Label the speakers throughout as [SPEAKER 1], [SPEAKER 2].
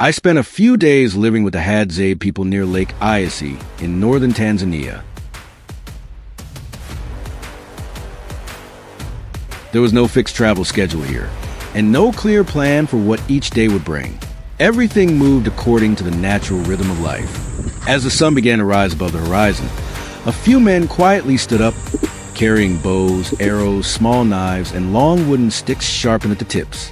[SPEAKER 1] I spent a few days living with the Hadzabe people near Lake Eyasi in northern Tanzania. There was no fixed travel schedule here, and no clear plan for what each day would bring. Everything moved according to the natural rhythm of life. As the sun began to rise above the horizon, a few men quietly stood up, carrying bows, arrows, small knives, and long wooden sticks sharpened at the tips.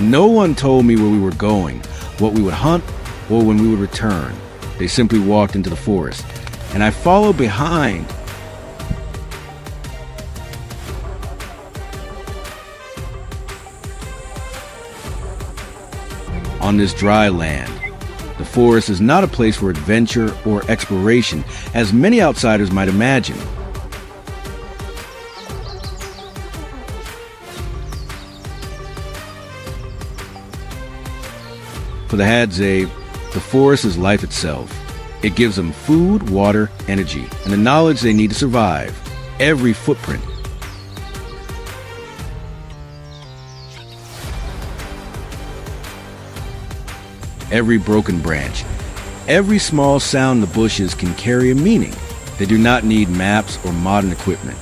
[SPEAKER 1] No one told me where we were going, what we would hunt, or when we would return. They simply walked into the forest, and I followed behind. On this dry land, the forest is not a place for adventure or exploration, as many outsiders might imagine. For the Hadzabe, the forest is life itself. It gives them food, water, energy, and the knowledge they need to survive. Every footprint, every broken branch, every small sound in the bushes can carry a meaning. They do not need maps or modern equipment,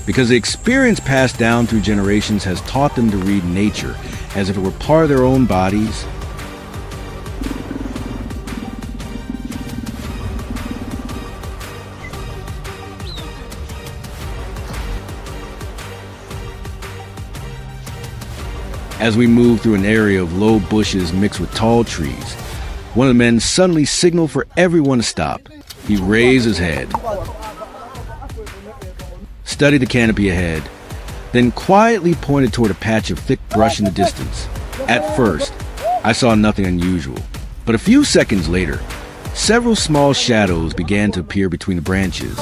[SPEAKER 1] because the experience passed down through generations has taught them to read nature as if it were part of their own bodies. As we moved through an area of low bushes mixed with tall trees, one of the men suddenly signaled for everyone to stop. He raised his head, studied the canopy ahead, then quietly pointed toward a patch of thick brush in the distance. At first, I saw nothing unusual, but a few seconds later, several small shadows began to appear between the branches.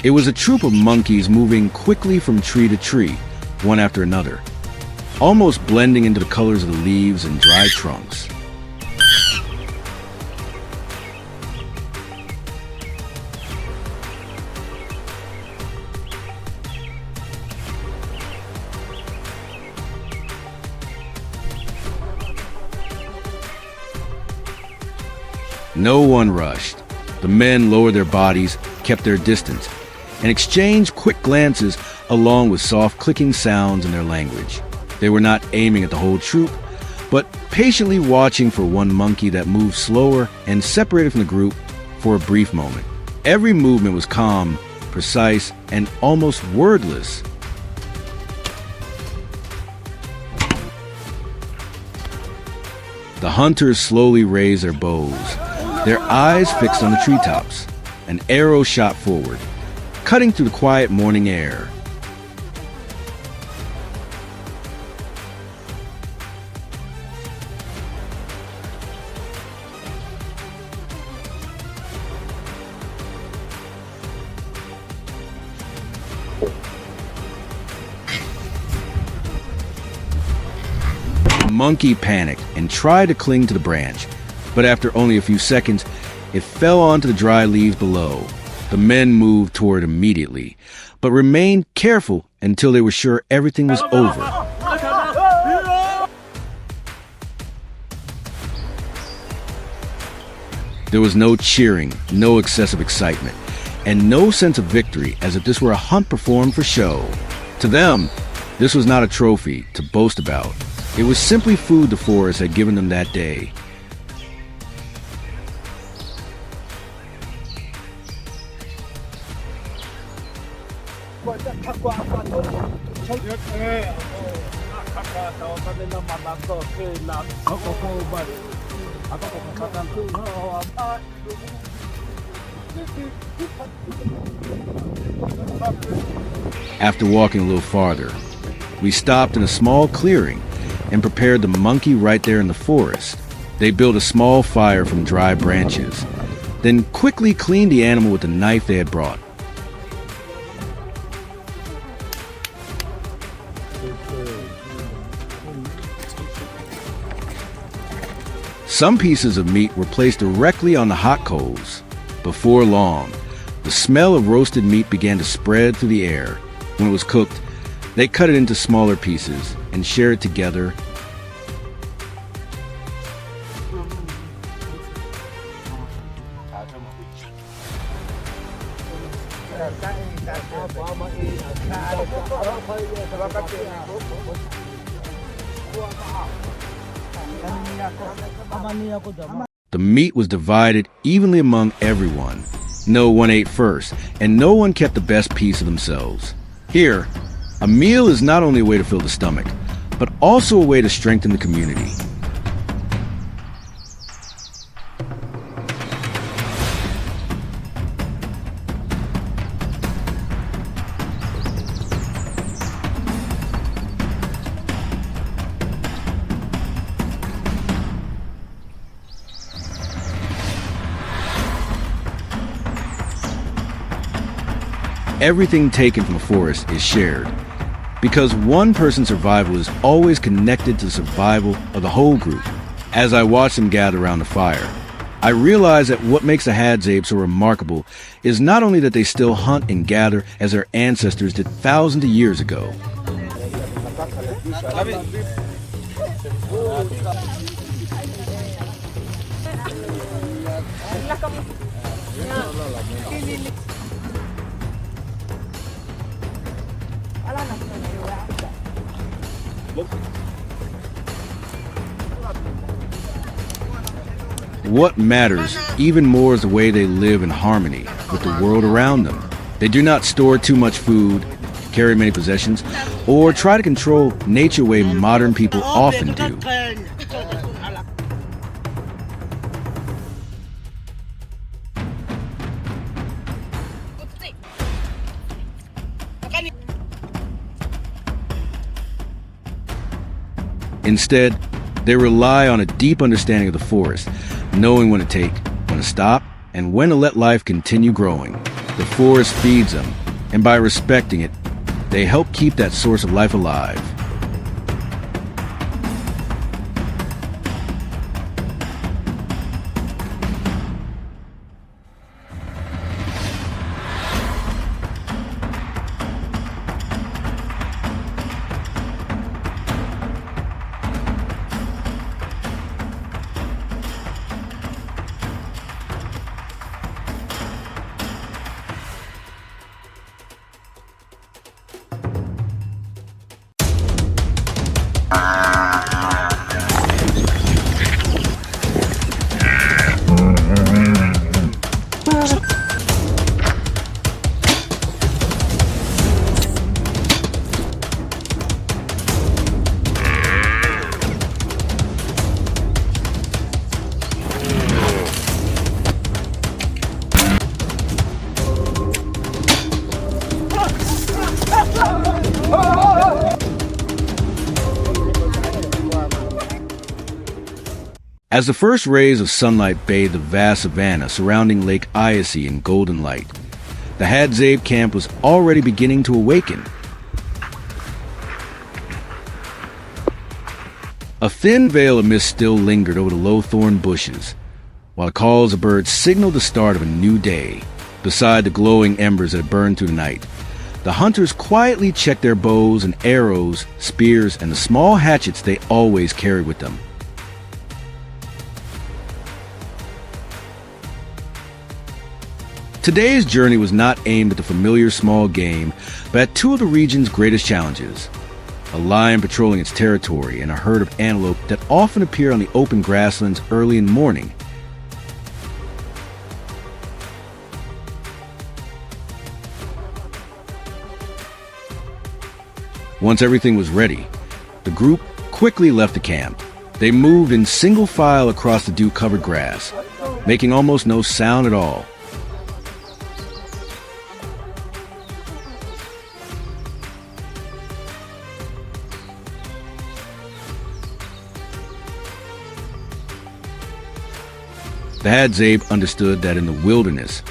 [SPEAKER 1] It was a troop of monkeys moving quickly from tree to tree, one after another, almost blending into the colors of the leaves and dry trunks. No one rushed. The men lowered their bodies, kept their distance, and exchanged quick glances along with soft clicking sounds in their language. They were not aiming at the whole troop, but patiently watching for one monkey that moved slower and separated from the group for a brief moment. Every movement was calm, precise, and almost wordless. The hunters slowly raised their bows, their eyes fixed on the treetops. An arrow shot forward, cutting through the quiet morning air. The monkey panicked and tried to cling to the branch, but after only a few seconds, it fell onto the dry leaves below. The men moved toward immediately, but remained careful until they were sure everything was over. There was no cheering, no excessive excitement, and no sense of victory, as if this were a hunt performed for show. To them, this was not a trophy to boast about. It was simply food the forest had given them that day. After walking a little farther, we stopped in a small clearing and prepared the monkey right there in the forest. They built a small fire from dry branches. then quickly cleaned the animal with the knife they had brought. Some pieces of meat were placed directly on the hot coals. Before long, the smell of roasted meat began to spread through the air. When it was cooked, they cut it into smaller pieces and share it together. The meat was divided evenly among everyone. No one ate first, and no one kept the best piece of themselves. Here, a meal is not only a way to fill the stomach, but also a way to strengthen the community. Everything taken from a forest is shared, because one person's survival is always connected to the survival of the whole group. As I watch them gather around the fire, I realize that what makes the Hadzabe so remarkable is not only that they still hunt and gather as their ancestors did thousands of years ago. What matters even more is the way they live in harmony with the world around them. They do not store too much food, carry many possessions, or try to control nature the way modern people often do. Instead, they rely on a deep understanding of the forest, knowing when to take, when to stop, and when to let life continue growing. The forest feeds them, and by respecting it, they help keep that source of life alive. As the first rays of sunlight bathed the vast savanna surrounding Lake Icy in golden light, the Hadzabe camp was already beginning to awaken. A thin veil of mist still lingered over the low-thorn bushes, while the calls of birds signaled the start of a new day. Beside the glowing embers that had burned through the night, the hunters quietly checked their bows and arrows, spears, and the small hatchets they always carried with them. Today's journey was not aimed at the familiar small game, but at two of the region's greatest challenges: a lion patrolling its territory and a herd of antelope that often appear on the open grasslands early in the morning. Once everything was ready, the group quickly left the camp. They moved in single file across the dew-covered grass, making almost no sound at all. The Hadzabe understood that in the wilderness,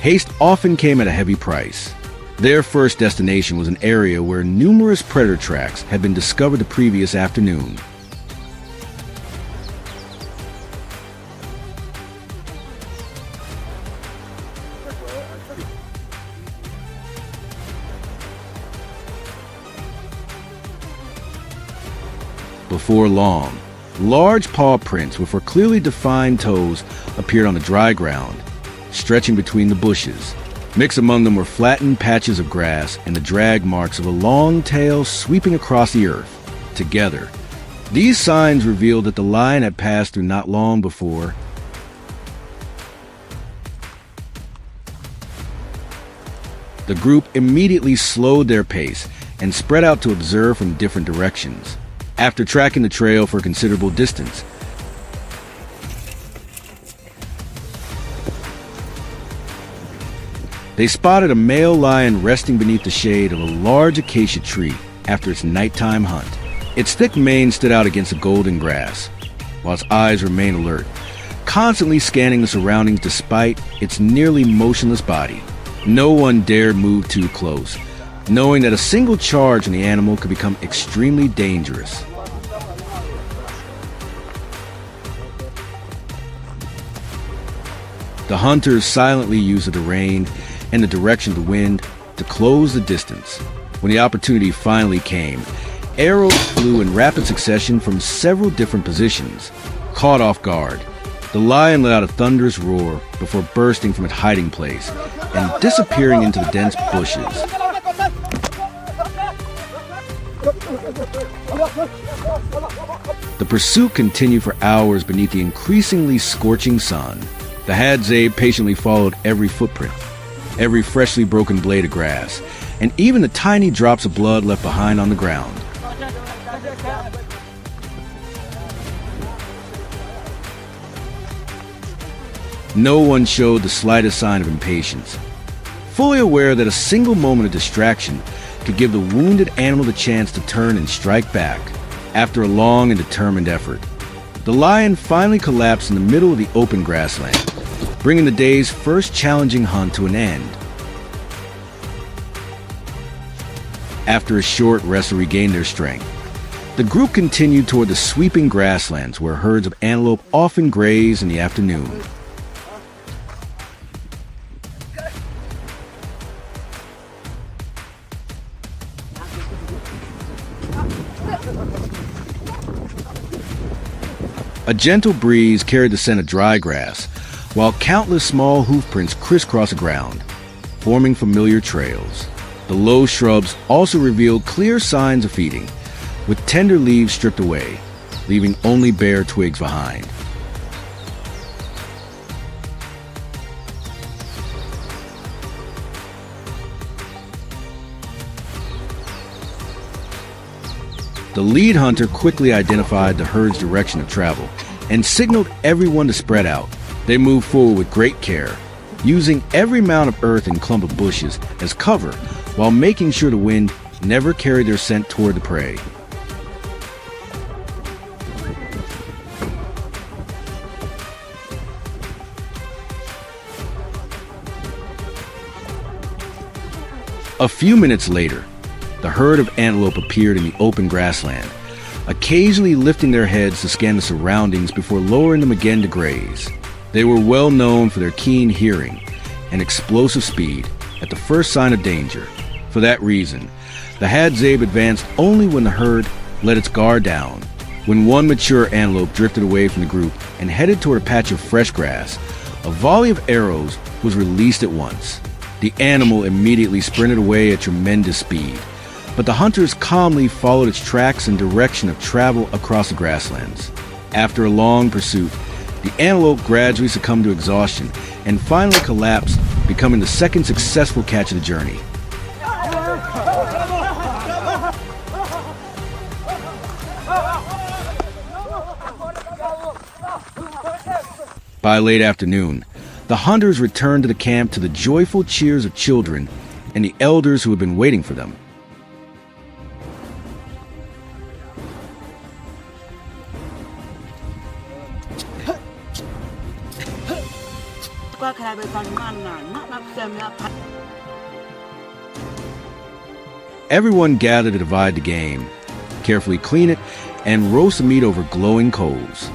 [SPEAKER 1] haste often came at a heavy price. Their first destination was an area where numerous predator tracks had been discovered the previous afternoon. Before long, large paw prints with clearly defined toes appeared on the dry ground, stretching between the bushes. Mixed among them were flattened patches of grass and the drag marks of a long tail sweeping across the earth. Together, these signs revealed that the lion had passed through not long before. The group immediately slowed their pace and spread out to observe from different directions. After tracking the trail for a considerable distance, they spotted a male lion resting beneath the shade of a large acacia tree after its nighttime hunt. Its thick mane stood out against the golden grass, while its eyes remained alert, constantly scanning the surroundings despite its nearly motionless body. No one dared move too close, knowing that a single charge on the animal could become extremely dangerous. The hunters silently used the terrain and the direction of the wind to close the distance. When the opportunity finally came, arrows flew in rapid succession from several different positions. Caught off guard, the lion let out a thunderous roar before bursting from its hiding place and disappearing into the dense bushes. The pursuit continued for hours beneath the increasingly scorching sun. The Hadzabe patiently followed every footprint, every freshly broken blade of grass, and even the tiny drops of blood left behind on the ground. No one showed the slightest sign of impatience, fully aware that a single moment of distraction could give the wounded animal the chance to turn and strike back. After a long and determined effort, the lion finally collapsed in the middle of the open grassland, bringing the day's first challenging hunt to an end. After a short rest to regain their strength, the group continued toward the sweeping grasslands where herds of antelope often graze in the afternoon. A gentle breeze carried the scent of dry grass, while countless small hoofprints crisscrossed the ground, forming familiar trails. The low shrubs also revealed clear signs of feeding, with tender leaves stripped away, leaving only bare twigs behind. The lead hunter quickly identified the herd's direction of travel and signaled everyone to spread out. They moved forward with great care, using every mound of earth and clump of bushes as cover while making sure the wind never carried their scent toward the prey. A few minutes later, the herd of antelope appeared in the open grassland, occasionally lifting their heads to scan the surroundings before lowering them again to graze. They were well known for their keen hearing and explosive speed at the first sign of danger. For that reason, the Hadzabe advanced only when the herd let its guard down. When one mature antelope drifted away from the group and headed toward a patch of fresh grass, a volley of arrows was released at once. The animal immediately sprinted away at tremendous speed, but the hunters calmly followed its tracks and direction of travel across the grasslands. After a long pursuit, the antelope gradually succumbed to exhaustion and finally collapsed, becoming the second successful catch of the journey. By late afternoon, the hunters returned to the camp to the joyful cheers of children and the elders who had been waiting for them. Everyone gathered to divide the game, carefully clean it, and roast the meat over glowing coals.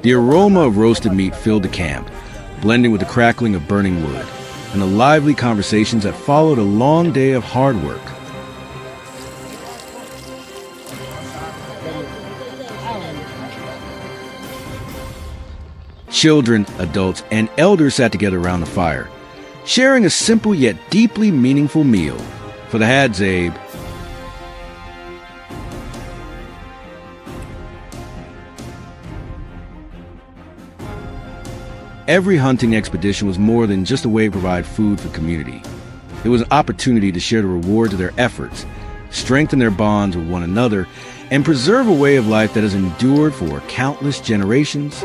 [SPEAKER 1] The aroma of roasted meat filled the camp, blending with the crackling of burning wood, and the lively conversations that followed a long day of hard work. Children, adults, and elders sat together around the fire, sharing a simple yet deeply meaningful meal. For the Hadzabe, every hunting expedition was more than just a way to provide food for community. It was an opportunity to share the rewards of their efforts, strengthen their bonds with one another, and preserve a way of life that has endured for countless generations.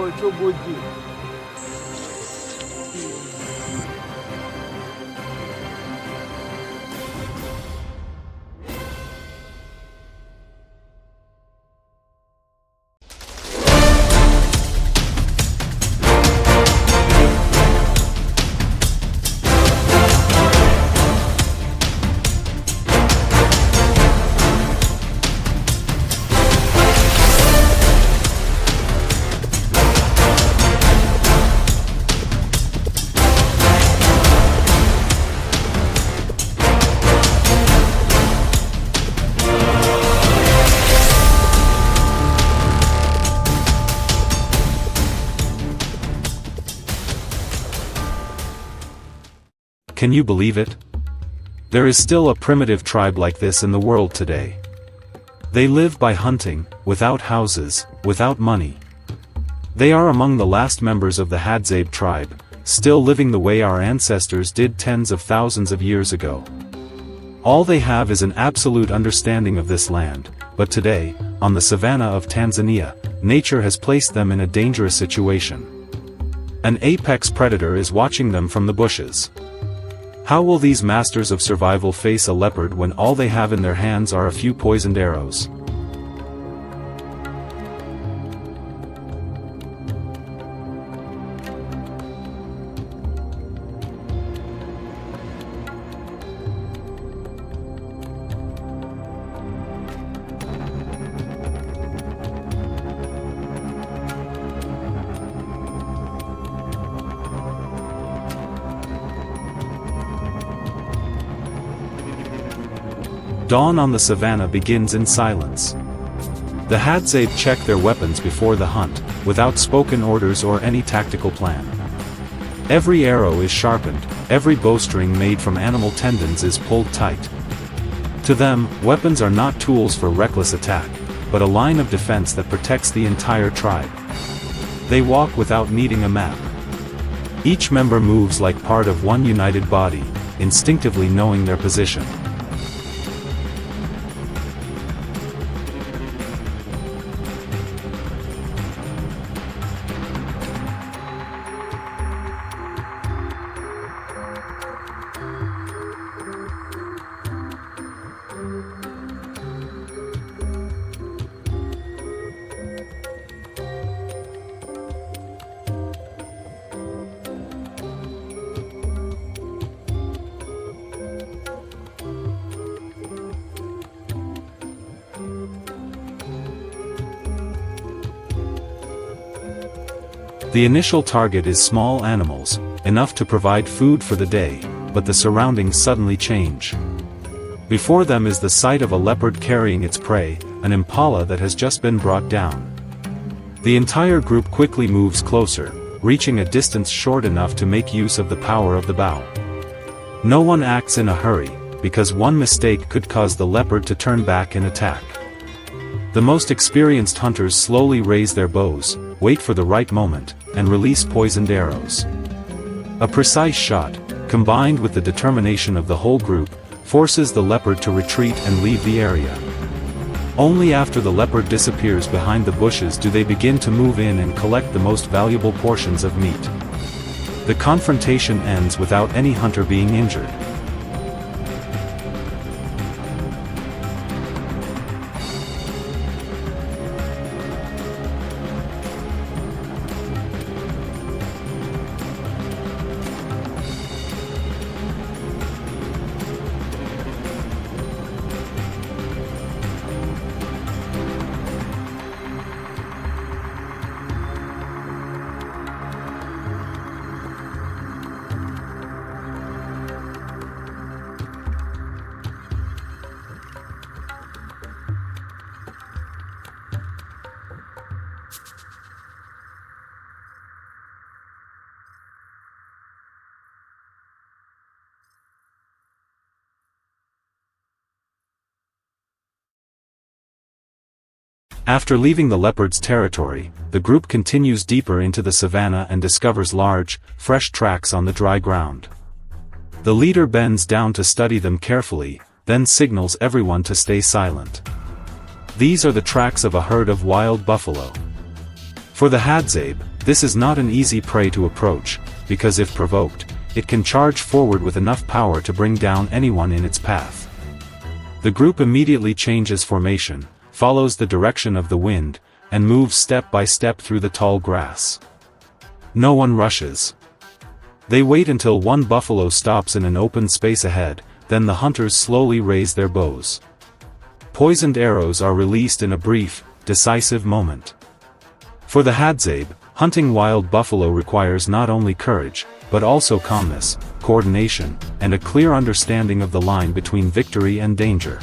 [SPEAKER 2] Can you believe it? There is still a primitive tribe like this in the world today. They live by hunting, without houses, without money. They are among the last members of the Hadzabe tribe, still living the way our ancestors did tens of thousands of years ago. All they have is an absolute understanding of this land, but today, on the savanna of Tanzania, nature has placed them in a dangerous situation. An apex predator is watching them from the bushes. How will these masters of survival face a leopard when all they have in their hands are a few poisoned arrows? Dawn on the savanna begins in silence. The Hadzabe check their weapons before the hunt, without spoken orders or any tactical plan. Every arrow is sharpened, every bowstring made from animal tendons is pulled tight. To them, weapons are not tools for reckless attack, but a line of defense that protects the entire tribe. They walk without needing a map. Each member moves like part of one united body, instinctively knowing their position. The initial target is small animals, enough to provide food for the day, but the surroundings suddenly change. Before them is the sight of a leopard carrying its prey, an impala that has just been brought down. The entire group quickly moves closer, reaching a distance short enough to make use of the power of the bow. No one acts in a hurry, because one mistake could cause the leopard to turn back and attack. The most experienced hunters slowly raise their bows, wait for the right moment, and release poisoned arrows. A precise shot, combined with the determination of the whole group, forces the leopard to retreat and leave the area. Only after the leopard disappears behind the bushes do they begin to move in and collect the most valuable portions of meat. The confrontation ends without any hunter being injured. After leaving the leopard's territory, the group continues deeper into the savanna and discovers large, fresh tracks on the dry ground. The leader bends down to study them carefully, then signals everyone to stay silent. These are the tracks of a herd of wild buffalo. For the Hadzabe, this is not an easy prey to approach, because if provoked, it can charge forward with enough power to bring down anyone in its path. The group immediately changes formation, follows the direction of the wind, and moves step by step through the tall grass. No one rushes. They wait until one buffalo stops in an open space ahead, then the hunters slowly raise their bows. Poisoned arrows are released in a brief, decisive moment. For the Hadzabe, hunting wild buffalo requires not only courage, but also calmness, coordination, and a clear understanding of the line between victory and danger.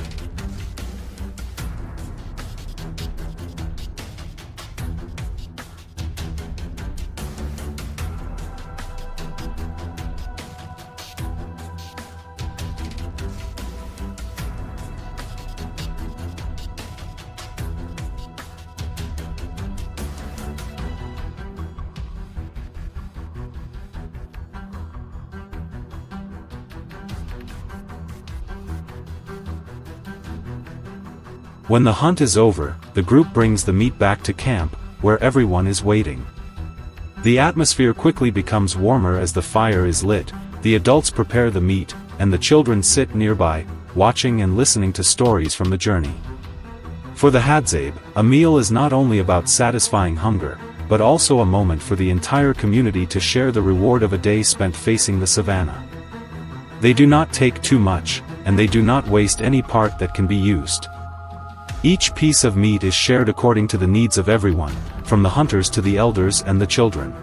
[SPEAKER 2] When the hunt is over, the group brings the meat back to camp, where everyone is waiting. The atmosphere quickly becomes warmer as the fire is lit, the adults prepare the meat, and the children sit nearby, watching and listening to stories from the journey. For the Hadzabe, a meal is not only about satisfying hunger, but also a moment for the entire community to share the reward of a day spent facing the savanna. They do not take too much, and they do not waste any part that can be used. Each piece of meat is shared according to the needs of everyone, from the hunters to the elders and the children.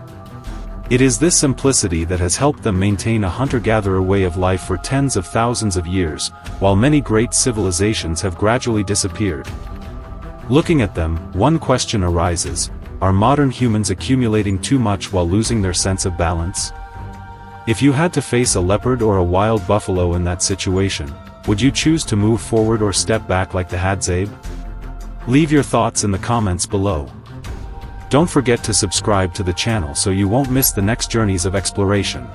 [SPEAKER 2] It is this simplicity that has helped them maintain a hunter-gatherer way of life for tens of thousands of years, while many great civilizations have gradually disappeared. Looking at them, one question arises: are modern humans accumulating too much while losing their sense of balance? If you had to face a leopard or a wild buffalo in that situation, would you choose to move forward or step back like the Hadzabe? Leave your thoughts in the comments below. Don't forget to subscribe to the channel so you won't miss the next journeys of exploration.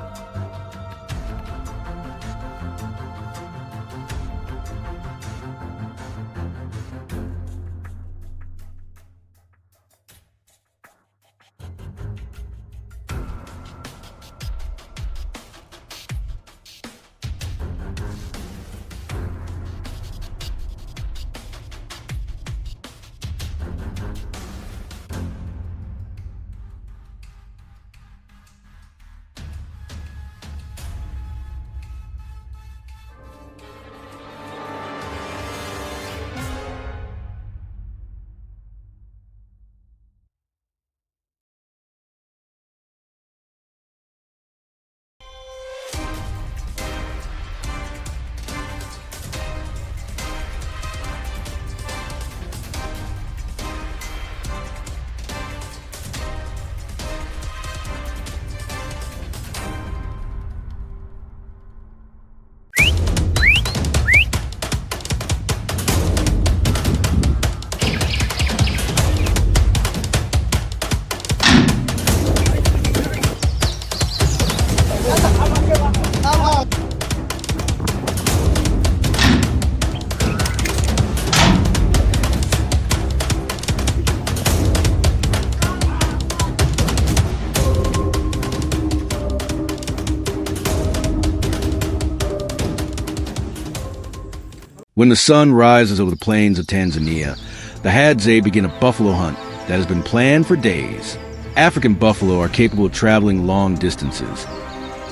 [SPEAKER 1] When the sun rises over the plains of Tanzania, the Hadzabe begin a buffalo hunt that has been planned for days. African buffalo are capable of traveling long distances,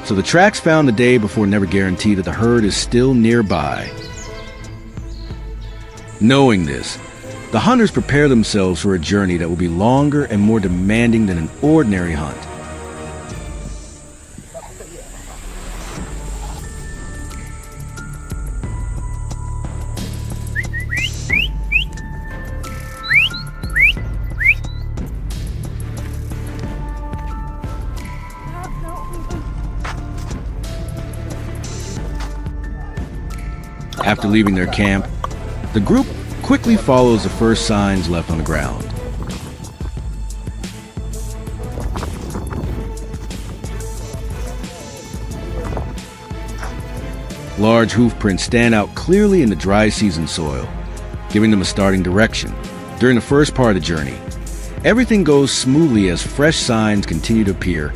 [SPEAKER 1] so the tracks found the day before never guarantee that the herd is still nearby. Knowing this, the hunters prepare themselves for a journey that will be longer and more demanding than an ordinary hunt. After leaving their camp, the group quickly follows the first signs left on the ground. Large hoof prints stand out clearly in the dry season soil, giving them a starting direction. During the first part of the journey, everything goes smoothly as fresh signs continue to appear,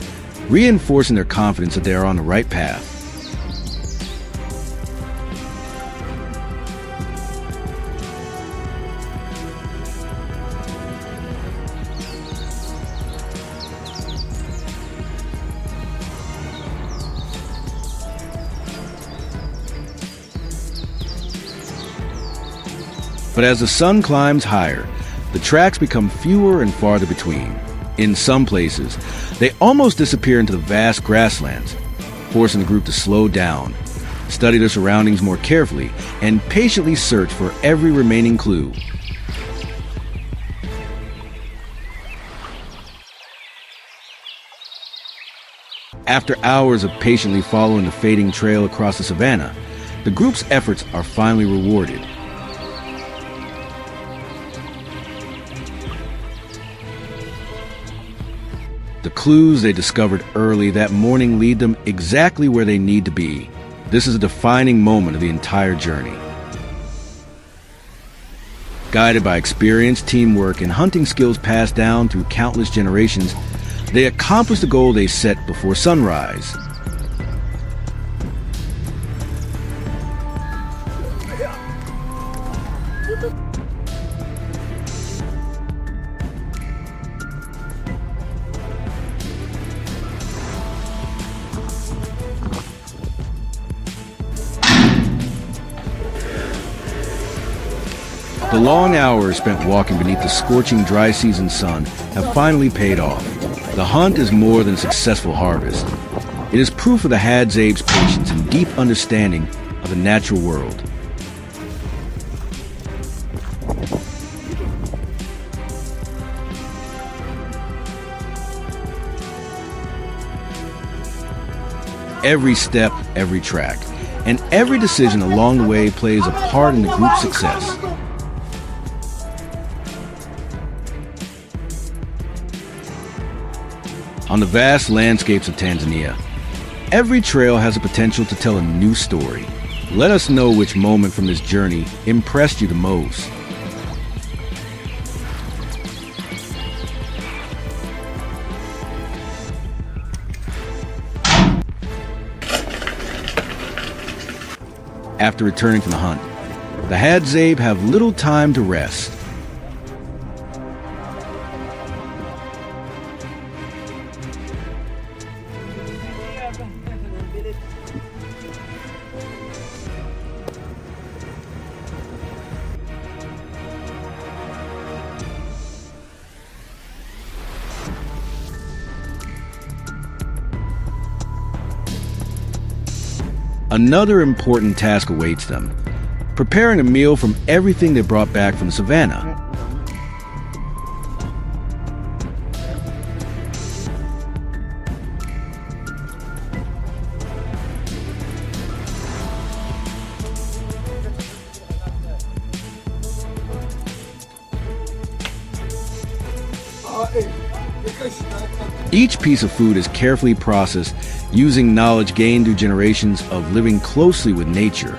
[SPEAKER 1] reinforcing their confidence that they are on the right path. But as the sun climbs higher, the tracks become fewer and farther between. In some places, they almost disappear into the vast grasslands, forcing the group to slow down, study their surroundings more carefully, and patiently search for every remaining clue. After hours of patiently following the fading trail across the savannah, the group's efforts are finally rewarded. The clues they discovered early that morning lead them exactly where they need to be. This is a defining moment of the entire journey. Guided by experience, teamwork, and hunting skills passed down through countless generations, they accomplished the goal they set before sunrise. The long hours spent walking beneath the scorching dry season sun have finally paid off. The hunt is more than a successful harvest. It is proof of the Hadzabe's patience and deep understanding of the natural world. Every step, every track, and every decision along the way plays a part in the group's success. On the vast landscapes of Tanzania, every trail has the potential to tell a new story. Let us know which moment from this journey impressed you the most. After returning from the hunt, the Hadzabe have little time to rest. Another important task awaits them, preparing a meal from everything they brought back from the savannah. Each piece of food is carefully processed using knowledge gained through generations of living closely with nature.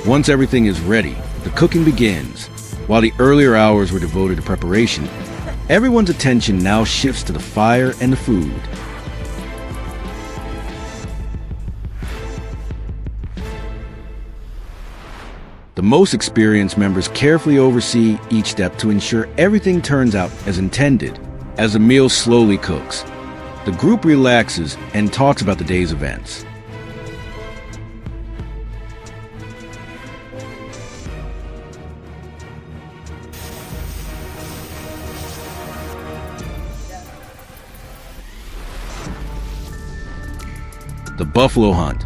[SPEAKER 1] Once everything is ready, the cooking begins. While the earlier hours were devoted to preparation, everyone's attention now shifts to the fire and the food. The most experienced members carefully oversee each step to ensure everything turns out as intended. As the meal slowly cooks, the group relaxes and talks about the day's events. buffalo hunt,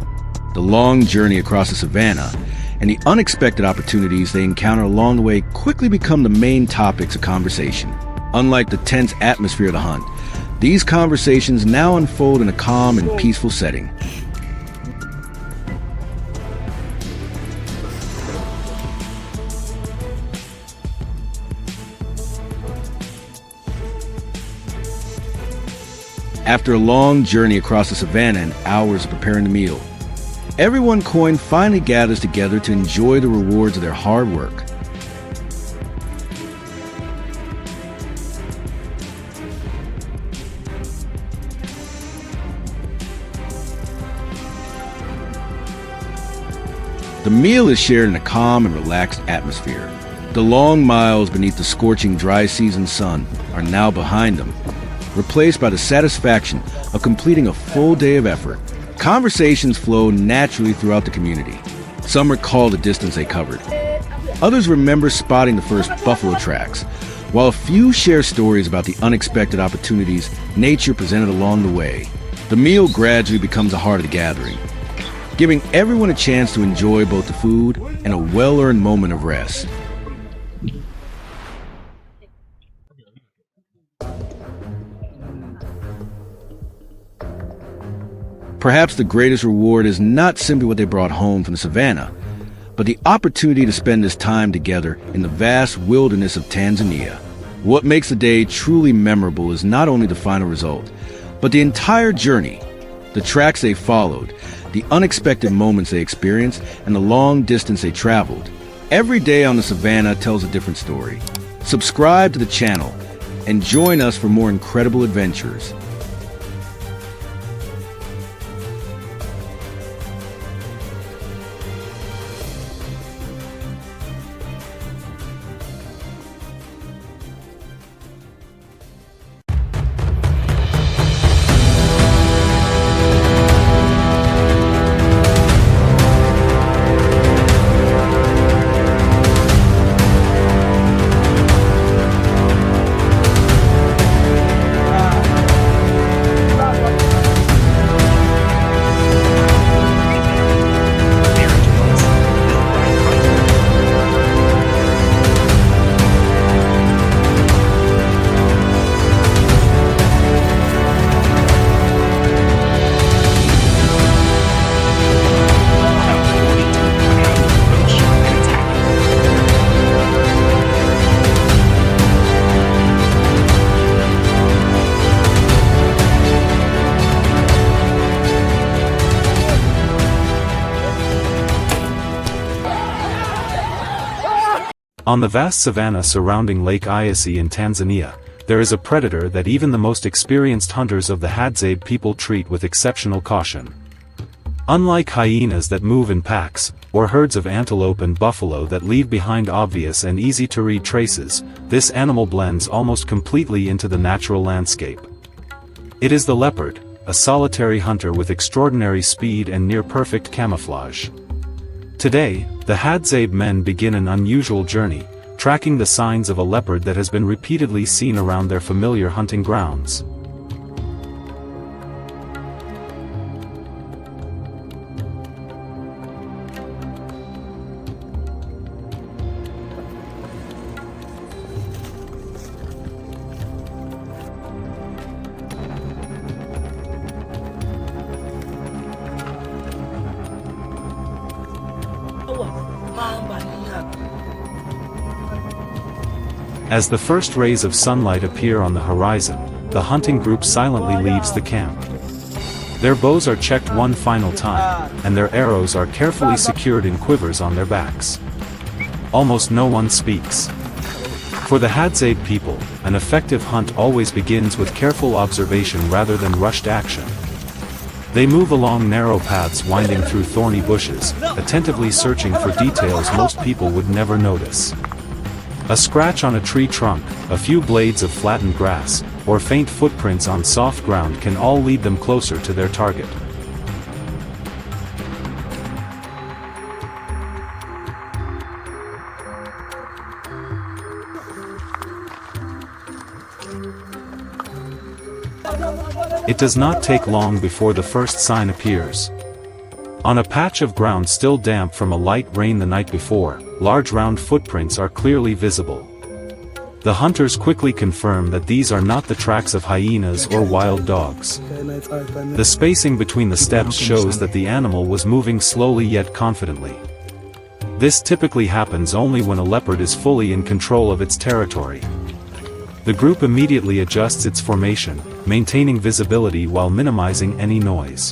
[SPEAKER 1] the long journey across the savannah, and the unexpected opportunities they encounter along the way quickly become the main topics of conversation. Unlike the tense atmosphere of the hunt, these conversations now unfold in a calm and peaceful setting. After a long journey across the savannah and hours of preparing the meal, everyone coin finally gathers together to enjoy the rewards of their hard work. The meal is shared in a calm and relaxed atmosphere. The long miles beneath the scorching dry season sun are now behind them, replaced by the satisfaction of completing a full day of effort. Conversations flow naturally throughout the community. Some recall the distance they covered. Others remember spotting the first buffalo tracks, while a few share stories about the unexpected opportunities nature presented along the way. The meal gradually becomes the heart of the gathering, giving everyone a chance to enjoy both the food and a well-earned moment of rest. Perhaps the greatest reward is not simply what they brought home from the savannah, but the opportunity to spend this time together in the vast wilderness of Tanzania. What makes the day truly memorable is not only the final result, but the entire journey, the tracks they followed, the unexpected moments they experienced, and the long distance they traveled. Every day on the savannah tells a different story. Subscribe to the channel and join us for more incredible adventures.
[SPEAKER 2] On the vast savanna surrounding Lake Eyasi in Tanzania, there is a predator that even the most experienced hunters of the Hadzabe people treat with exceptional caution. Unlike hyenas that move in packs, or herds of antelope and buffalo that leave behind obvious and easy-to-read traces, this animal blends almost completely into the natural landscape. It is the leopard, a solitary hunter with extraordinary speed and near-perfect camouflage. Today, the Hadzabe men begin an unusual journey, tracking the signs of a leopard that has been repeatedly seen around their familiar hunting grounds. As the first rays of sunlight appear on the horizon, the hunting group silently leaves the camp. Their bows are checked one final time, and their arrows are carefully secured in quivers on their backs. Almost no one speaks. For the Hadzabe people, an effective hunt always begins with careful observation rather than rushed action. They move along narrow paths winding through thorny bushes, attentively searching for details most people would never notice. A scratch on a tree trunk, a few blades of flattened grass, or faint footprints on soft ground can all lead them closer to their target. It does not take long before the first sign appears. On a patch of ground still damp from a light rain the night before, large round footprints are clearly visible. The hunters quickly confirm that these are not the tracks of hyenas or wild dogs. The spacing between the steps shows that the animal was moving slowly yet confidently. This typically happens only when a leopard is fully in control of its territory. The group immediately adjusts its formation, maintaining visibility while minimizing any noise.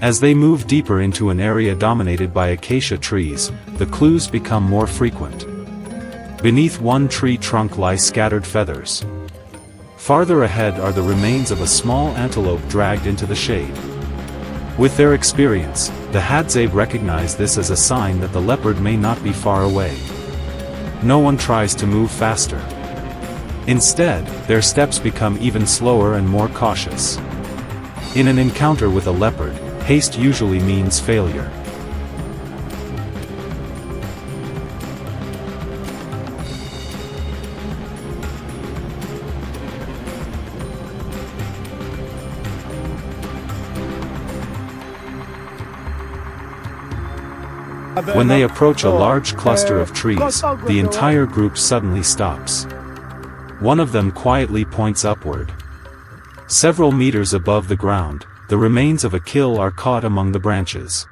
[SPEAKER 2] As they move deeper into an area dominated by acacia trees, the clues become more frequent. Beneath one tree trunk lie scattered feathers. Farther ahead are the remains of a small antelope dragged into the shade. With their experience, the Hadzabe recognize this as a sign that the leopard may not be far away. No one tries to move faster. Instead, their steps become even slower and more cautious. In an encounter with a leopard, haste usually means failure. When they approach a large cluster of trees, the entire group suddenly stops. One of them quietly points upward. Several meters above the ground, the remains of a kill are caught among the branches.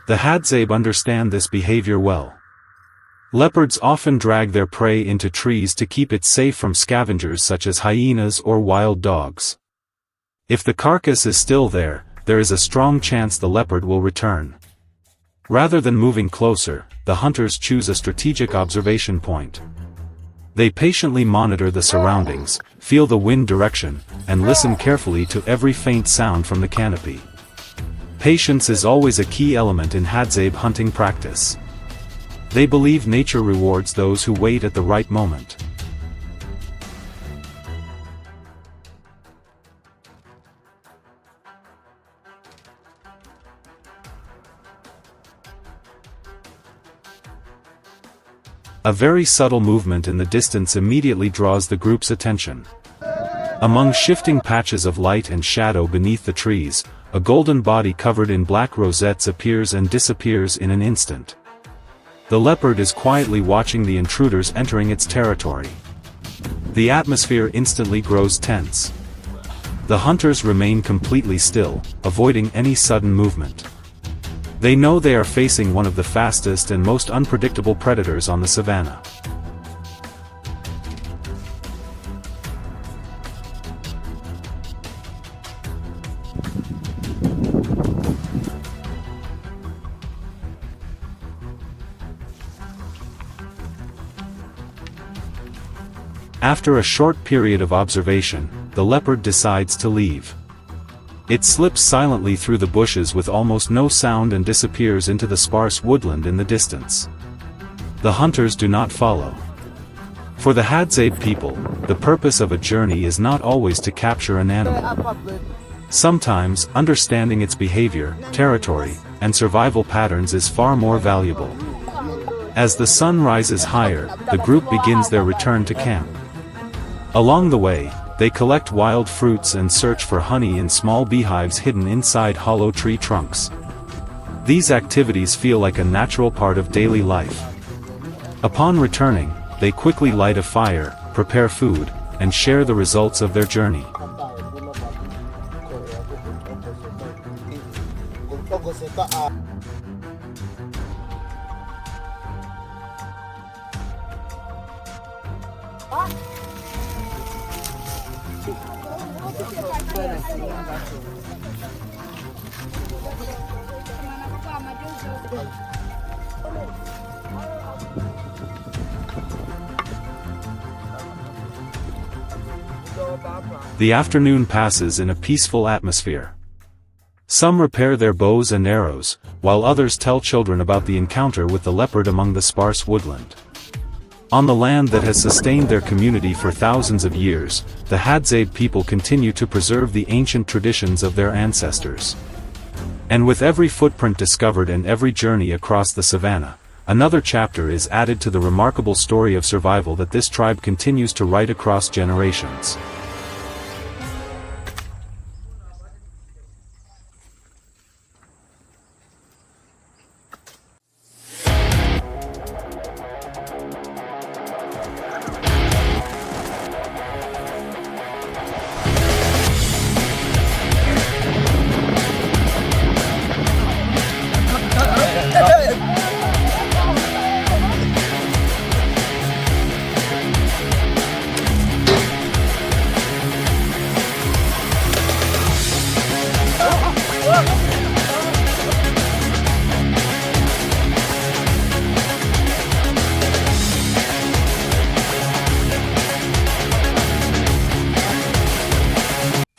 [SPEAKER 2] The Hadzabe understand this behavior well. Leopards often drag their prey into trees to keep it safe from scavengers such as hyenas or wild dogs. If the carcass is still there, there is a strong chance the leopard will return. Rather than moving closer, the hunters choose a strategic observation point. They patiently monitor the surroundings, feel the wind direction, and listen carefully to every faint sound from the canopy. Patience is always a key element in Hadzabe hunting practice. They believe nature rewards those who wait at the right moment. A very subtle movement in the distance immediately draws the group's attention. Among shifting patches of light and shadow beneath the trees, a golden body covered in black rosettes appears and disappears in an instant. The leopard is quietly watching the intruders entering its territory. The atmosphere instantly grows tense. The hunters remain completely still, avoiding any sudden movement. They know they are facing one of the fastest and most unpredictable predators on the savanna. After a short period of observation, the leopard decides to leave. It slips silently through the bushes with almost no sound and disappears into the sparse woodland in the distance. The hunters do not follow. For the Hadzabe people, the purpose of a journey is not always to capture an animal. Sometimes, understanding its behavior, territory, and survival patterns is far more valuable. As the sun rises higher, the group begins their return to camp. Along the way, they collect wild fruits and search for honey in small beehives hidden inside hollow tree trunks. These activities feel like a natural part of daily life. Upon returning, they quickly light a fire, prepare food, and share the results of their journey. The afternoon passes in a peaceful atmosphere. Some repair their bows and arrows, while others tell children about the encounter with the leopard among the sparse woodland. On the land that has sustained their community for thousands of years, the Hadzabe people continue to preserve the ancient traditions of their ancestors. And with every footprint discovered and every journey across the savannah, another chapter is added to the remarkable story of survival that this tribe continues to write across generations.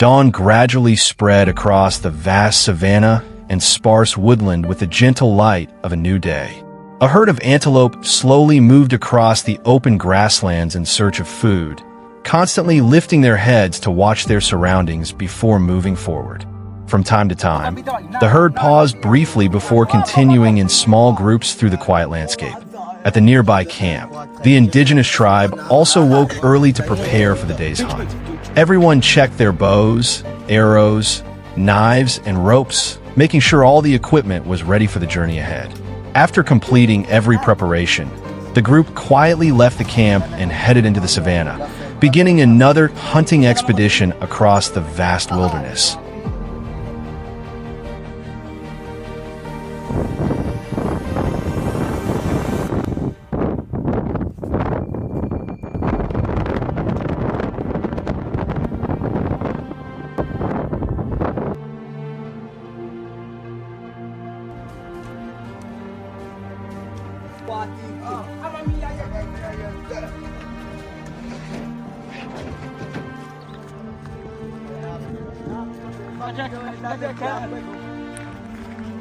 [SPEAKER 3] Dawn gradually spread across the vast savanna and sparse woodland with the gentle light of a new day. A herd of antelope slowly moved across the open grasslands in search of food, constantly lifting their heads to watch their surroundings before moving forward. From time to time, the herd paused briefly before continuing in small groups through the quiet landscape. At the nearby camp, the indigenous tribe also woke early to prepare for the day's hunt. Everyone checked their bows, arrows, knives, and ropes, making sure all the equipment was ready for the journey ahead. After completing every preparation, the group quietly left the camp and headed into the savannah, beginning another hunting expedition across the vast wilderness.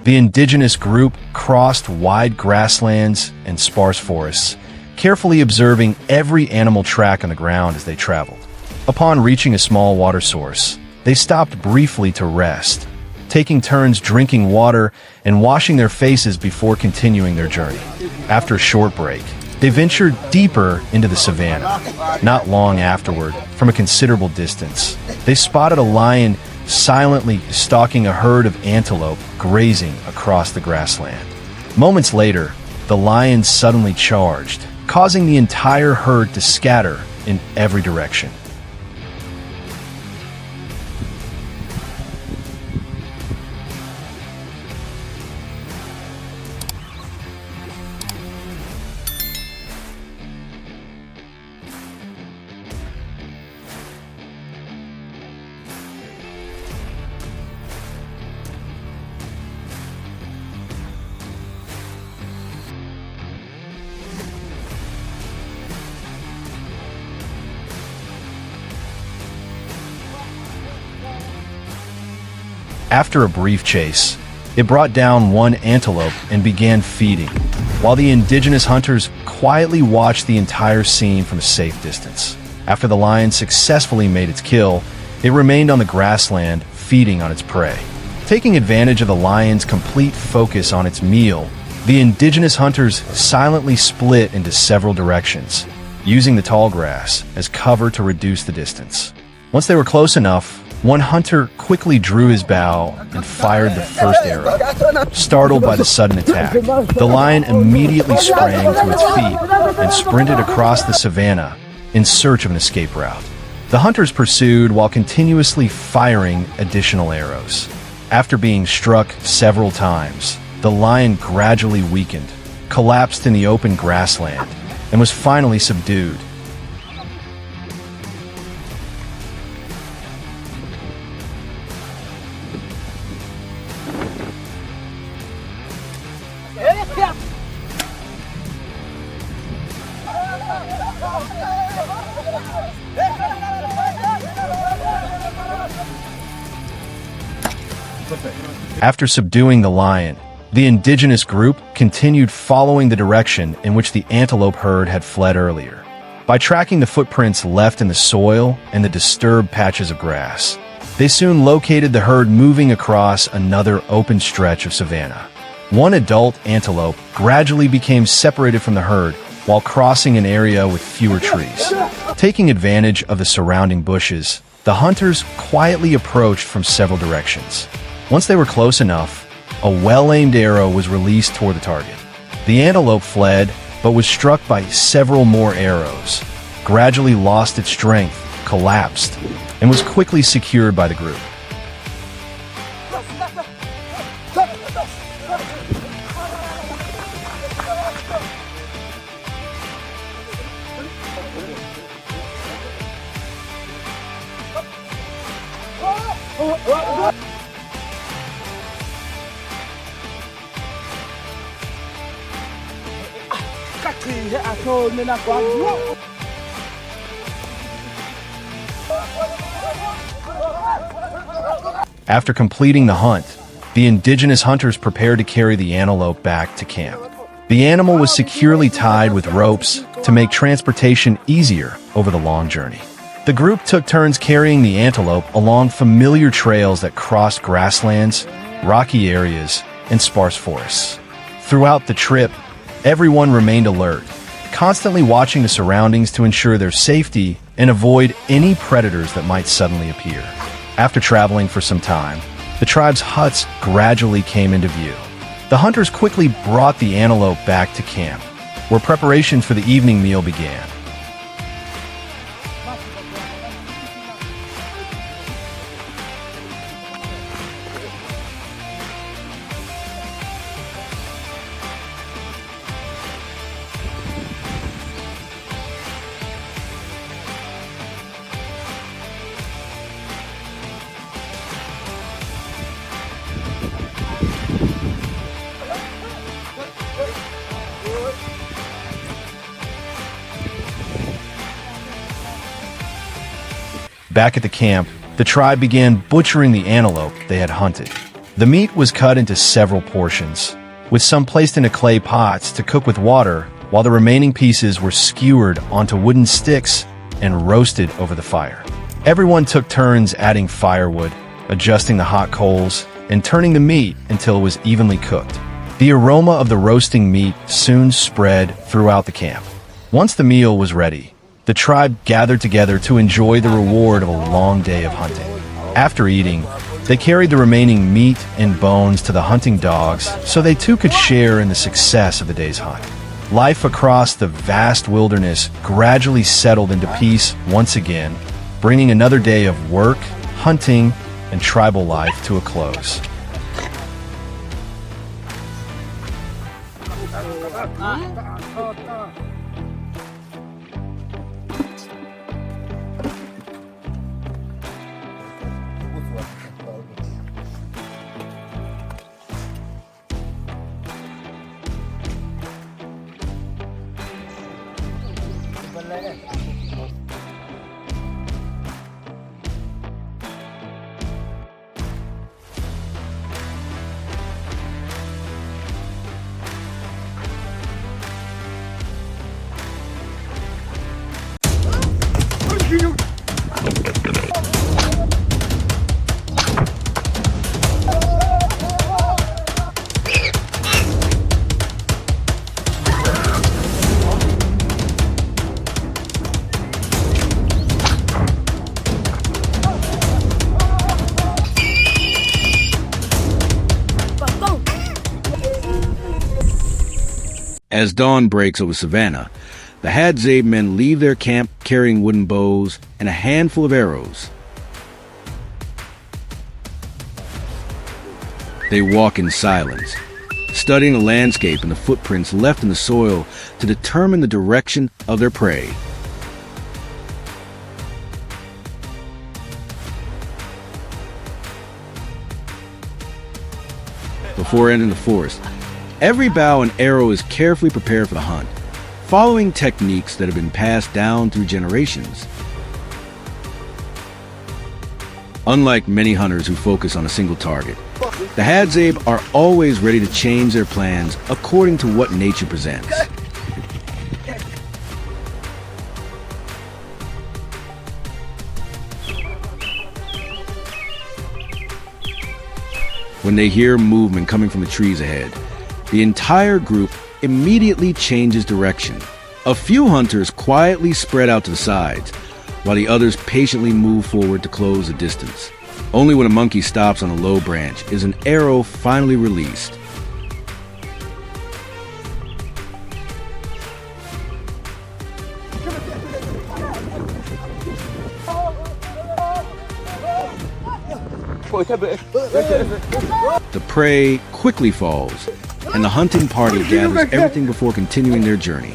[SPEAKER 3] The indigenous group crossed wide grasslands and sparse forests, carefully observing every animal track on the ground as they traveled. Upon reaching a small water source, they stopped briefly to rest, taking turns drinking water and washing their faces before continuing their journey. After a short break, they ventured deeper into the savannah. Not long afterward, from a considerable distance, they spotted a lion silently stalking a herd of antelope grazing across the grassland. Moments later, the lion suddenly charged, causing the entire herd to scatter in every direction. After a brief chase, it brought down one antelope and began feeding, while the indigenous hunters quietly watched the entire scene from a safe distance. After the lion successfully made its kill, it remained on the grassland, feeding on its prey. Taking advantage of the lion's complete focus on its meal, the indigenous hunters silently split into several directions, using the tall grass as cover to reduce the distance. Once they were close enough, one hunter quickly drew his bow and fired the first arrow. Startled by the sudden attack, the lion immediately sprang to its feet and sprinted across the savannah in search of an escape route. The hunters pursued while continuously firing additional arrows. After being struck several times, the lion gradually weakened, collapsed in the open grassland, and was finally subdued. After subduing the lion, The indigenous group continued following the direction in which the antelope herd had fled earlier. By tracking the footprints left in the soil and the disturbed patches of grass, they soon located the herd moving across another open stretch of savanna. One adult antelope gradually became separated from the herd while crossing an area with fewer trees. Taking advantage of the surrounding bushes, the hunters quietly approached from several directions. Once they were close enough, a well-aimed arrow was released toward the target. The antelope fled, but was struck by several more arrows, gradually lost its strength, collapsed, and was quickly secured by the group. After completing the hunt, the indigenous hunters prepared to carry the antelope back to camp. The animal was securely tied with ropes to make transportation easier over the long journey. The group took turns carrying the antelope along familiar trails that crossed grasslands, rocky areas, and sparse forests. Throughout the trip, everyone remained alert, constantly watching the surroundings to ensure their safety and avoid any predators that might suddenly appear. After traveling for some time, the tribe's huts gradually came into view. The hunters quickly brought the antelope back to camp, where preparation for the evening meal began. Back at the camp, the tribe began butchering the antelope they had hunted. The meat was cut into several portions, with some placed into clay pots to cook with water, while the remaining pieces were skewered onto wooden sticks and roasted over the fire. Everyone took turns adding firewood, adjusting the hot coals, and turning the meat until it was evenly cooked. The aroma of the roasting meat soon spread throughout the camp. Once the meal was ready, the tribe gathered together to enjoy the reward of a long day of hunting. After eating, they carried the remaining meat and bones to the hunting dogs so they too could share in the success of the day's hunt. Life across the vast wilderness gradually settled into peace once again, bringing another day of work, hunting, and tribal life to a close.
[SPEAKER 1] As dawn breaks over savannah, the Hadzabe men leave their camp carrying wooden bows and a handful of arrows. They walk in silence, studying the landscape and the footprints left in the soil to determine the direction of their prey. Before entering the forest, every bow and arrow is carefully prepared for the hunt, following techniques that have been passed down through generations. Unlike many hunters who focus on a single target, The Hadzabe are always ready to change their plans according to what nature presents. When they hear movement coming from the trees ahead, the entire group immediately changes direction. A few hunters quietly spread out to the sides, while the others patiently move forward to close the distance. Only when a monkey stops on a low branch is an arrow finally released. The prey quickly falls, and the hunting party gathers everything before continuing their journey.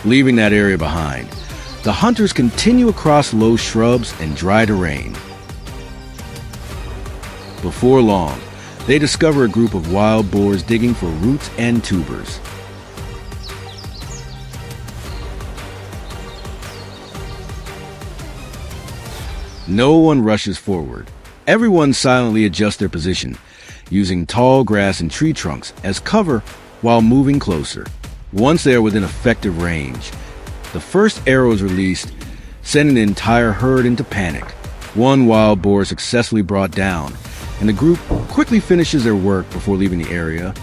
[SPEAKER 1] Leaving that area behind, the hunters continue across low shrubs and dry terrain. Before long, they discover a group of wild boars digging for roots and tubers. No one rushes forward. Everyone silently adjusts their position, using tall grass and tree trunks as cover while moving closer. Once they are within effective range, the first arrow is released, sending the entire herd into panic. One wild boar is successfully brought down, and the group quickly finishes their work before leaving the area.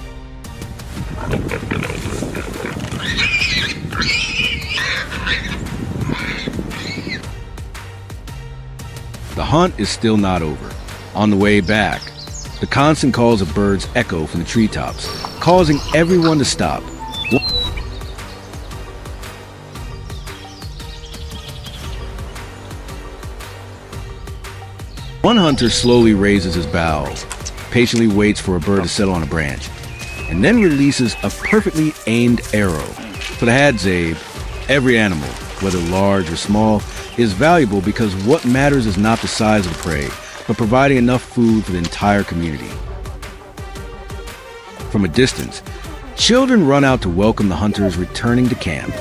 [SPEAKER 1] The hunt is still not over. On the way back, the constant calls of birds echo from the treetops, causing everyone to stop. One hunter slowly raises his bow, patiently waits for a bird to settle on a branch, and then releases a perfectly aimed arrow. For the Hadzabe, every animal, whether large or small, is valuable because what matters is not the size of the prey, but providing enough food for the entire community. From a distance, children run out to welcome the hunters returning to camp.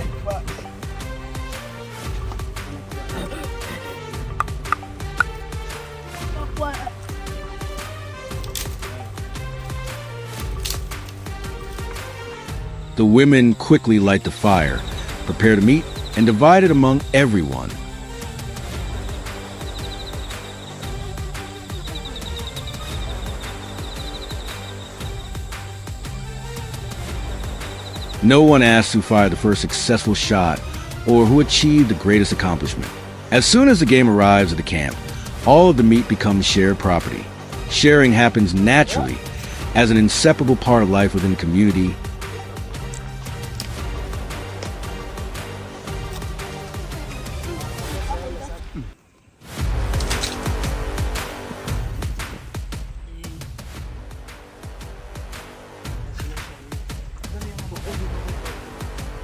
[SPEAKER 1] The women quickly light the fire, prepare the meat, and divide it among everyone. No one asks who fired the first successful shot or who achieved the greatest accomplishment. As soon as the game arrives at the camp, all of the meat becomes shared property. Sharing happens naturally as an inseparable part of life within the community.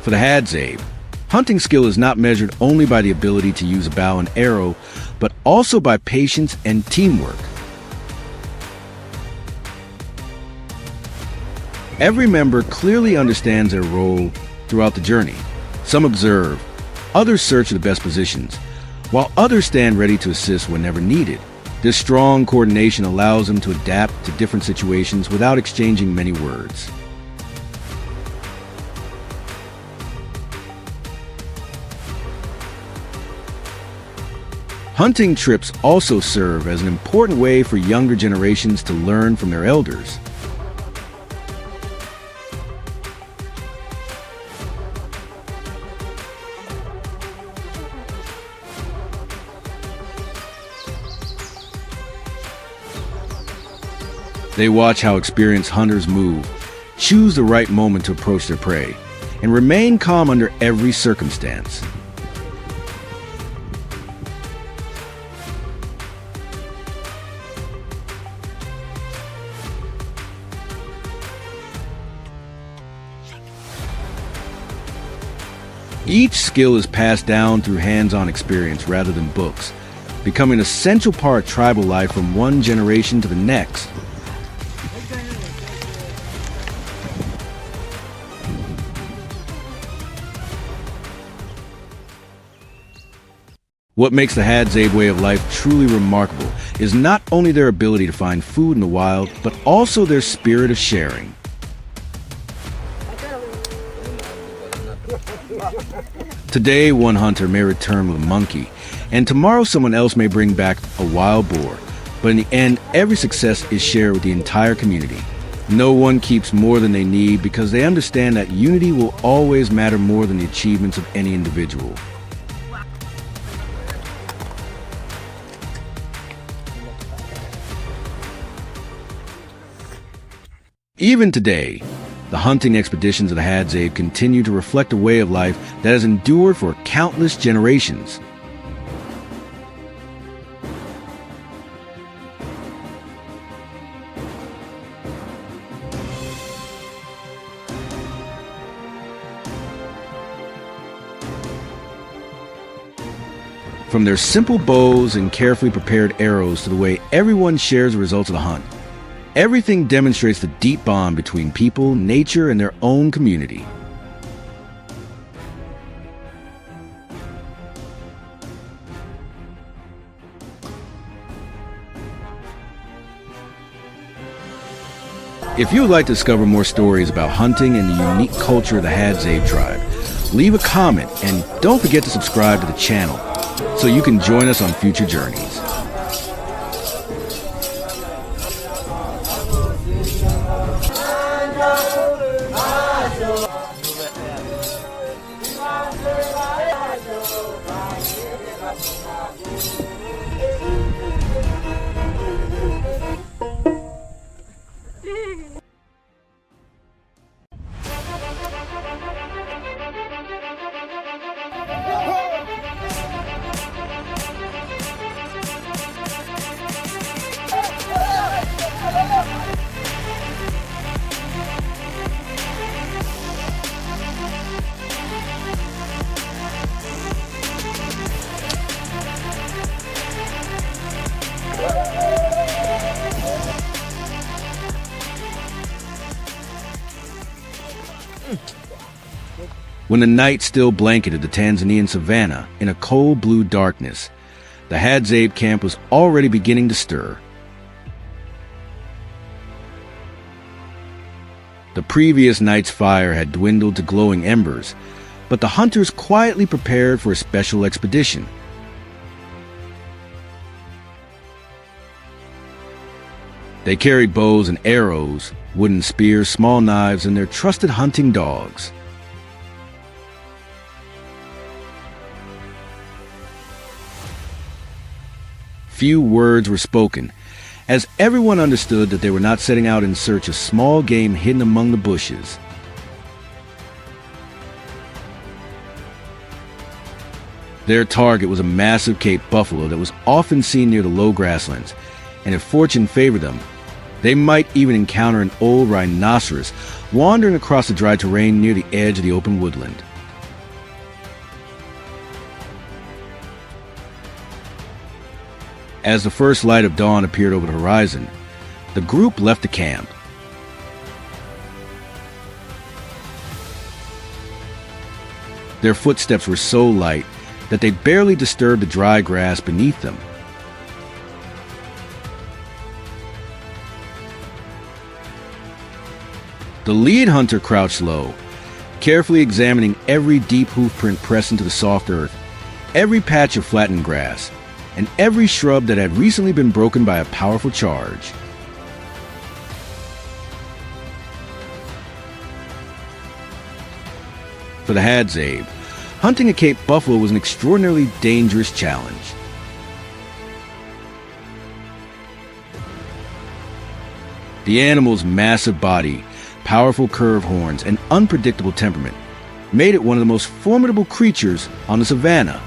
[SPEAKER 1] For the Hadzabe, hunting skill is not measured only by the ability to use a bow and arrow, but also by patience and teamwork. Every member clearly understands their role throughout the journey. Some observe, others search for the best positions, while others stand ready to assist whenever needed. This strong coordination allows them to adapt to different situations without exchanging many words. Hunting trips also serve as an important way for younger generations to learn from their elders. They watch how experienced hunters move, choose the right moment to approach their prey, and remain calm under every circumstance. Each skill is passed down through hands-on experience rather than books, becoming an essential part of tribal life from one generation to the next. What makes the Hadzabe way of life truly remarkable is not only their ability to find food in the wild, but also their spirit of sharing. Today, one hunter may return with a monkey, and tomorrow someone else may bring back a wild boar. But in the end, every success is shared with the entire community. No one keeps more than they need because they understand that unity will always matter more than the achievements of any individual. Even today, the hunting expeditions of the Hadzabe continue to reflect a way of life that has endured for countless generations. From their simple bows and carefully prepared arrows to the way everyone shares the results of the hunt, everything demonstrates the deep bond between people, nature, and their own community. If you would like to discover more stories about hunting and the unique culture of the Hadzabe tribe, leave a comment and don't forget to subscribe to the channel so you can join us on future journeys. When the night still blanketed the Tanzanian savannah in a cold blue darkness, the Hadzabe camp was already beginning to stir. The previous night's fire had dwindled to glowing embers, but the hunters quietly prepared for a special expedition. They carried bows and arrows, wooden spears, small knives, and their trusted hunting dogs. Few words were spoken, as everyone understood that they were not setting out in search of small game hidden among the bushes. Their target was a massive Cape buffalo that was often seen near the low grasslands, and if fortune favored them, they might even encounter an old rhinoceros wandering across the dry terrain near the edge of the open woodland. As the first light of dawn appeared over the horizon, the group left the camp. Their footsteps were so light that they barely disturbed the dry grass beneath them. The lead hunter crouched low, carefully examining every deep hoof print pressed into the soft earth, every patch of flattened grass, and every shrub that had recently been broken by a powerful charge. For the Hadzabe, hunting a Cape buffalo was an extraordinarily dangerous challenge. The animal's massive body, powerful curved horns, and unpredictable temperament made it one of the most formidable creatures on the savannah.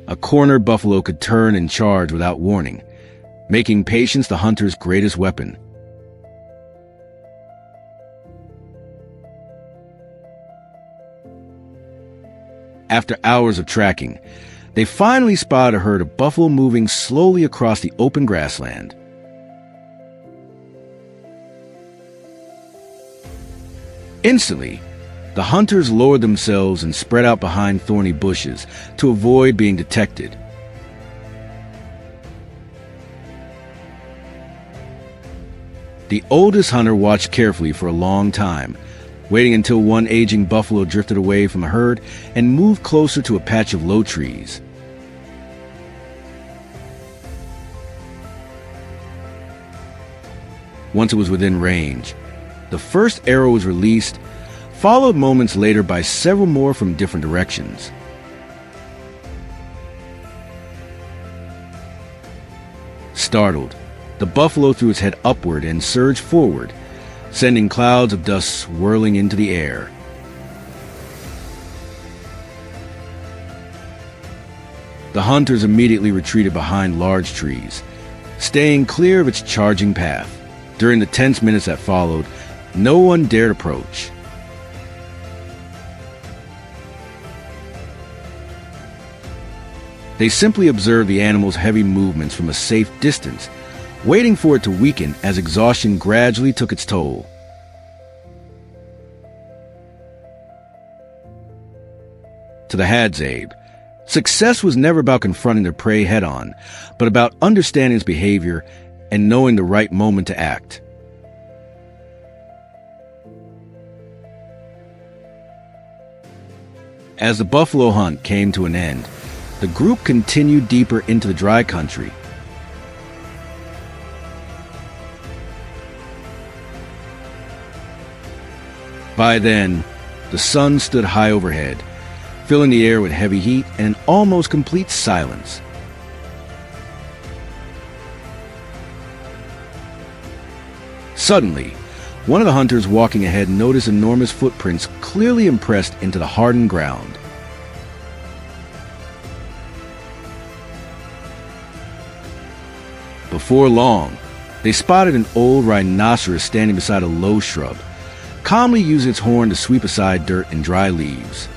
[SPEAKER 1] A cornered buffalo could turn and charge without warning, making patience the hunter's greatest weapon. After hours of tracking, they finally spotted a herd of buffalo moving slowly across the open grassland. Instantly, The hunters lowered themselves and spread out behind thorny bushes to avoid being detected. The oldest hunter watched carefully for a long time, waiting until one aging buffalo drifted away from the herd and moved closer to a patch of low trees. Once it was within range, the first arrow was released, followed moments later by several more from different directions. Startled, the buffalo threw its head upward and surged forward, sending clouds of dust swirling into the air. The hunters immediately retreated behind large trees, staying clear of its charging path. During the tense minutes that followed, no one dared approach. They simply observed the animal's heavy movements from a safe distance, waiting for it to weaken as exhaustion gradually took its toll. To the Hadzabe, success was never about confronting their prey head-on, but about understanding its behavior and knowing the right moment to act. As the buffalo hunt came to an end, the group continued deeper into the dry country. By then, the sun stood high overhead, filling the air with heavy heat and an almost complete silence. Suddenly, one of the hunters walking ahead noticed enormous footprints clearly impressed into the hardened ground. Before long, they spotted an old rhinoceros standing beside a low shrub, calmly using its horn to sweep aside dirt and dry leaves.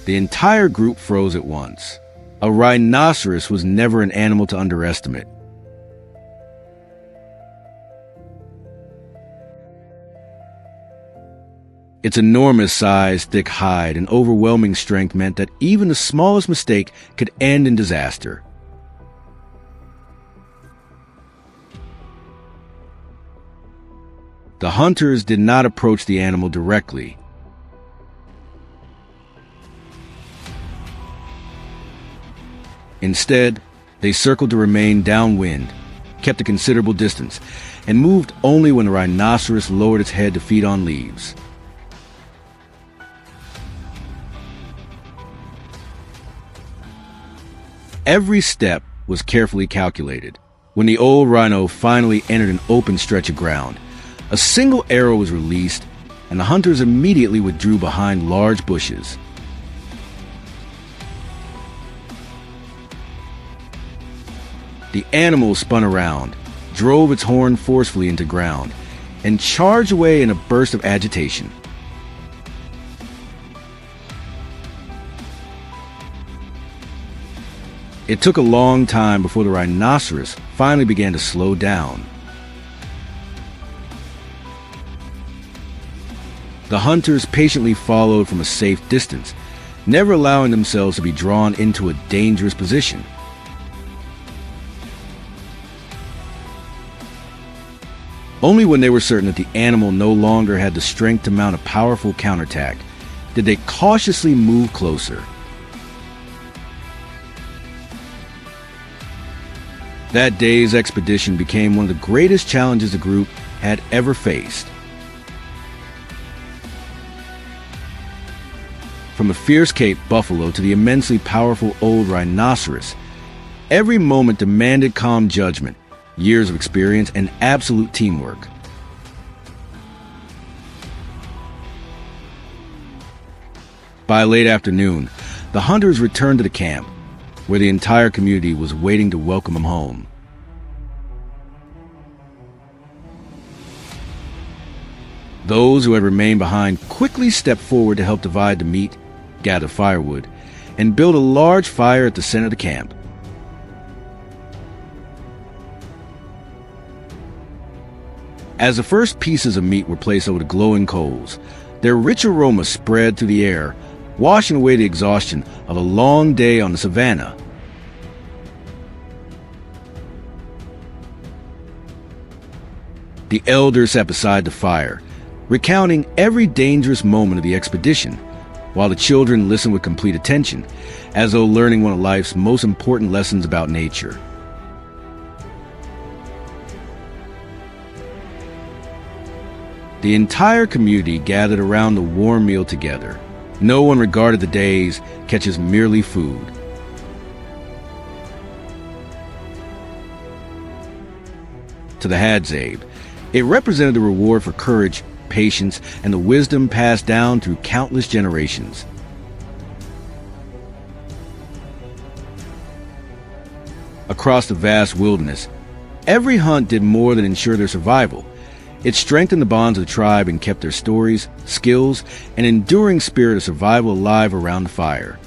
[SPEAKER 1] The entire group froze at once. A rhinoceros was never an animal to underestimate. Its enormous size, thick hide, and overwhelming strength meant that even the smallest mistake could end in disaster. The hunters did not approach the animal directly. Instead, they circled to remain downwind, kept a considerable distance, and moved only when the rhinoceros lowered its head to feed on leaves. Every step was carefully calculated. When the old rhino finally entered an open stretch of ground, a single arrow was released, and the hunters immediately withdrew behind large bushes. The animal spun around, drove its horn forcefully into ground, and charged away in a burst of agitation. It took a long time before the rhinoceros finally began to slow down. The hunters patiently followed from a safe distance, never allowing themselves to be drawn into a dangerous position. Only when they were certain that the animal no longer had the strength to mount a powerful counterattack did they cautiously move closer. That day's expedition became one of the greatest challenges the group had ever faced. From the fierce Cape buffalo to the immensely powerful old rhinoceros, every moment demanded calm judgment, years of experience, and absolute teamwork. By late afternoon, the hunters returned to the camp, where the entire community was waiting to welcome them home. Those who had remained behind quickly stepped forward to help divide the meat, gather firewood, and build a large fire at the center of the camp. As the first pieces of meat were placed over the glowing coals, their rich aroma spread through the air, washing away the exhaustion of a long day on the savannah. The elders sat beside the fire, recounting every dangerous moment of the expedition, while the children listened with complete attention, as though learning one of life's most important lessons about nature. The entire community gathered around the warm meal together. No one regarded the day's catch as merely food. To the Hadzabe, it represented the reward for courage, patience, and the wisdom passed down through countless generations. Across the vast wilderness, every hunt did more than ensure their survival. It strengthened the bonds of the tribe and kept their stories, skills, and enduring spirit of survival alive around the fire.